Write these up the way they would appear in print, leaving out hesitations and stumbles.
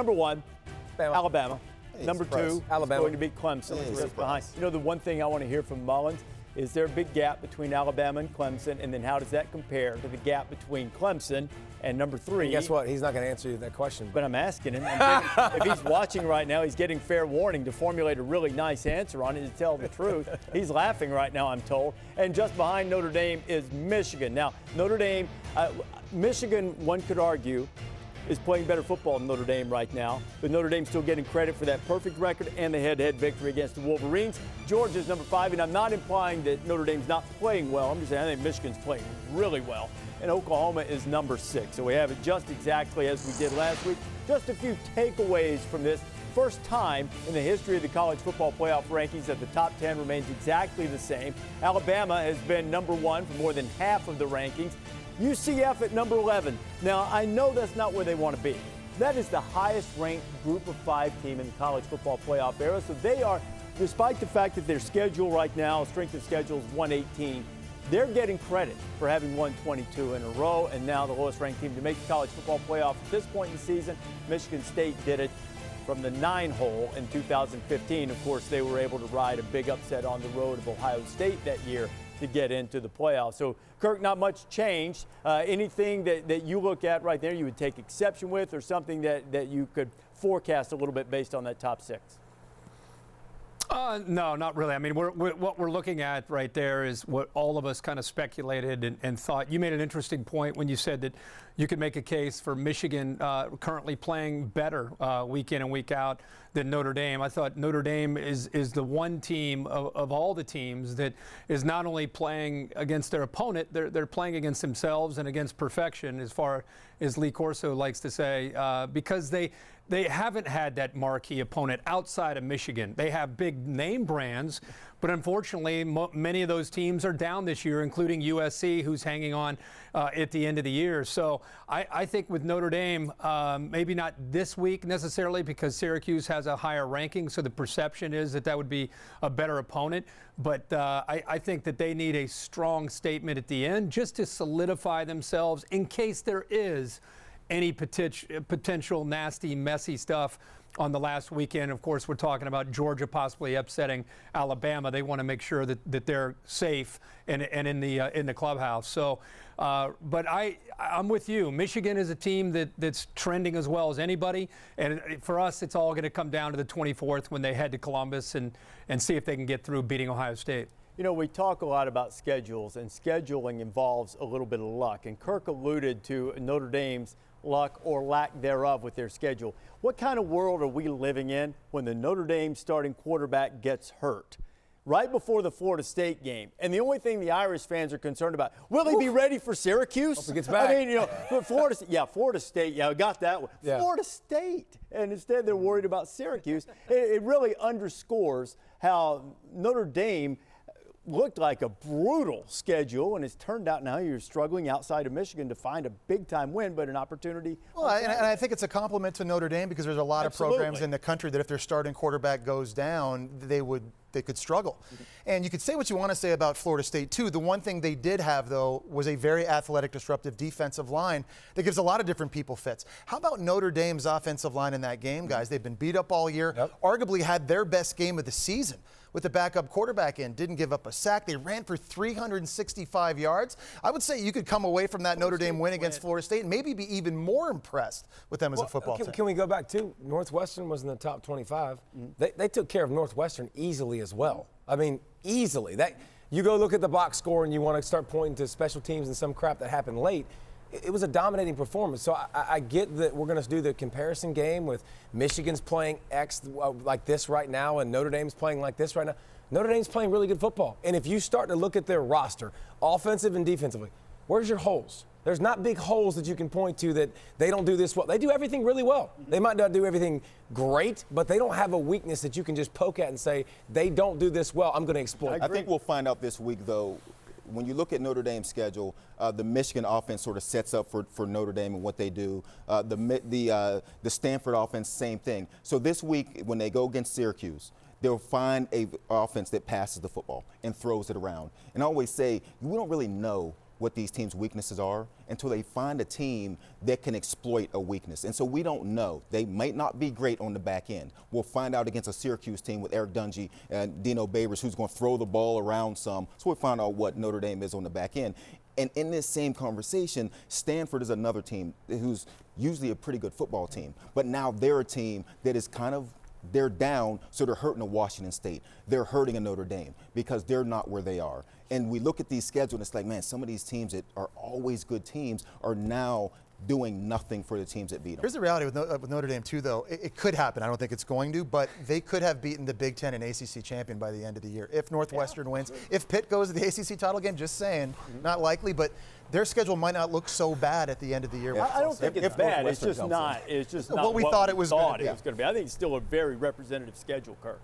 Number one, Bama. Alabama. Hey, Number surprise. two, Alabama. going to beat Clemson. Hey, just surprise. behind. You know, the one thing I want to hear from Mullins is there a big gap between Alabama and Clemson, and then how does that compare to the gap between Clemson and number three? And guess what? He's not going to answer you that question. But I'm asking him. If he's watching right now, he's getting fair warning to formulate a really nice answer on it to tell the truth. He's laughing right now, I'm told. And just behind Notre Dame is Michigan. Now, Notre Dame, Michigan, one could argue, is playing better football than Notre Dame right now. But Notre Dame's still getting credit for that perfect record and the head-to-head victory against the Wolverines. Georgia's number 5, and I'm not implying that Notre Dame's not playing well. I'm just saying I think Michigan's playing really well. And Oklahoma is number 6. So we have it just exactly as we did last week. Just a few takeaways from this. First time in the history of the college football playoff rankings that the top 10 remains exactly the same. Alabama has been number 1 for more than half of the rankings. UCF at number 11. Now, I know that's not where they want to be. That is the highest ranked group of 5 team in the college football playoff era. So they are, despite the fact that their schedule right now, strength of schedule is 118, they're getting credit for having won 22 in a row, and now the lowest ranked team to make the college football playoff at this point in the season. Michigan State did it from the 9-hole in 2015. Of course, they were able to ride a big upset on the road of Ohio State that year to get into the playoffs. So, Kirk, not much changed. Anything that you look at right there you would take exception with, or something that you could forecast a little bit based on that top 6? No, not really. I mean, what we're looking at right there is what all of us kind of speculated and thought. You made an interesting point when you said that you could make a case for Michigan currently playing better week in and week out than Notre Dame. I thought Notre Dame is the one team of all the teams that is not only playing against their opponent, they're playing against themselves and against perfection, as far as Lee Corso likes to say, because they haven't had that marquee opponent outside of Michigan. They have big name brands, but unfortunately, many of those teams are down this year, including USC, who's hanging on at the end of the year. So I think with Notre Dame, maybe not this week necessarily, because Syracuse has a higher ranking, so the perception is that would be a better opponent. But I think that they need a strong statement at the end just to solidify themselves in case there is any potential nasty, messy stuff on the last weekend. Of course, we're talking about Georgia possibly upsetting Alabama. They want to make sure that they're safe and in the clubhouse. So, but I'm with you. Michigan is a team that's trending as well as anybody. And for us, it's all going to come down to the 24th when they head to Columbus and see if they can get through beating Ohio State. You know, we talk a lot about schedules, and scheduling involves a little bit of luck. And Kirk alluded to Notre Dame's luck or lack thereof with their schedule. What kind of world are we living in when the Notre Dame starting quarterback gets hurt right before the Florida State game? And the only thing the Irish fans are concerned about, will he be ready for Syracuse? Hope he gets back. I mean, you know, Florida State, I got that one. Yeah. Florida State. And instead they're worried about Syracuse. It really underscores how Notre Dame looked like a brutal schedule, and it's turned out now you're struggling outside of Michigan to find a big-time win, but an opportunity. Well, and I think it's a compliment to Notre Dame, because there's a lot Absolutely. of programs in the country that if their starting quarterback goes down, they could struggle. Mm-hmm. And you could say what you want to say about Florida State, too. The one thing they did have, though, was a very athletic, disruptive defensive line that gives a lot of different people fits. How about Notre Dame's offensive line in that game, guys? They've been beat up all year, arguably had their best game of the season with the backup quarterback in. Didn't give up a sack. They ran for 365 yards. I would say you could come away from that Notre Dame win against Florida State and maybe be even more impressed with them as a football team. Can we go back to Northwestern was in the top 25. Mm-hmm. They took care of Northwestern easily as well. I mean, easily. You go look at the box score and you want to start pointing to special teams and some crap that happened late. It was a dominating performance. So I get that we're going to do the comparison game with Michigan's playing X like this right now and Notre Dame's playing like this right now. Notre Dame's playing really good football. And if you start to look at their roster, offensive and defensively, where's your holes? There's not big holes that you can point to that they don't do this well. They do everything really well. They might not do everything great, but they don't have a weakness that you can just poke at and say, they don't do this well, I'm going to exploit. I think we'll find out this week, though. When you look at Notre Dame's schedule, the Michigan offense sort of sets up for Notre Dame and what they do. The Stanford offense, same thing. So this week, when they go against Syracuse, they'll find a offense that passes the football and throws it around. And I always say, we don't really know what these teams' weaknesses are until they find a team that can exploit a weakness. And so we don't know. They might not be great on the back end. We'll find out against a Syracuse team with Eric Dungy and Dino Babers, who's going to throw the ball around some. So we'll find out what Notre Dame is on the back end. And in this same conversation, Stanford is another team who's usually a pretty good football team. But now they're a team that is they're down, so they're hurting a Washington State. They're hurting a Notre Dame because they're not where they are. And we look at these schedules, and it's like, man, some of these teams that are always good teams are now doing nothing for the teams that beat them. Here's the reality with Notre Dame, too, though. It could happen. I don't think it's going to, but they could have beaten the Big Ten and ACC champion by the end of the year if Northwestern wins. If Pitt goes to the ACC title game, just saying, not likely, but their schedule might not look so bad at the end of the year. I don't think it's bad. It's just not. It's just not what we thought it was going to be. I think it's still a very representative schedule, Kirk.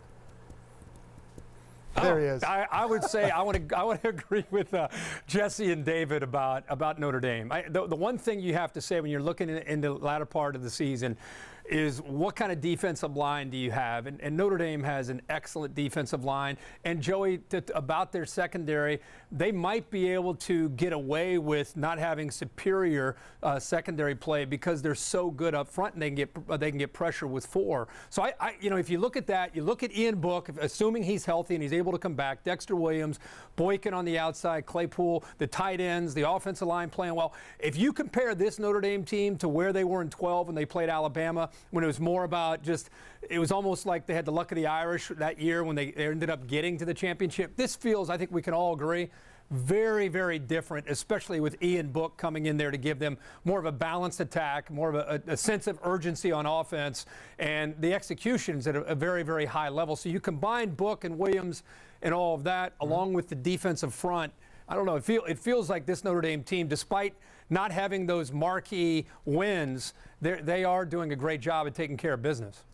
There he is. I would say I want to agree with Jesse and David about Notre Dame. The one thing you have to say when you're looking in the latter part of the season is what kind of defensive line do you have? And Notre Dame has an excellent defensive line. And Joey, about their secondary, they might be able to get away with not having superior secondary play because they're so good up front and they can get pressure with 4. So if you look at that, you look at Ian Book, assuming he's healthy and he's able to come back, Dexter Williams, Boykin on the outside, Claypool, the tight ends, the offensive line playing well. If you compare this Notre Dame team to where they were in 12 when they played Alabama, when it was more about it was almost like they had the luck of the Irish that year when they ended up getting to the championship. This feels, I think we can all agree, very, very different, especially with Ian Book coming in there to give them more of a balanced attack, more of a sense of urgency on offense, and the execution's at a very, very high level. So you combine Book and Williams and all of that, along with the defensive front. I don't know. It feels like this Notre Dame team, despite not having those marquee wins, they are doing a great job at taking care of business.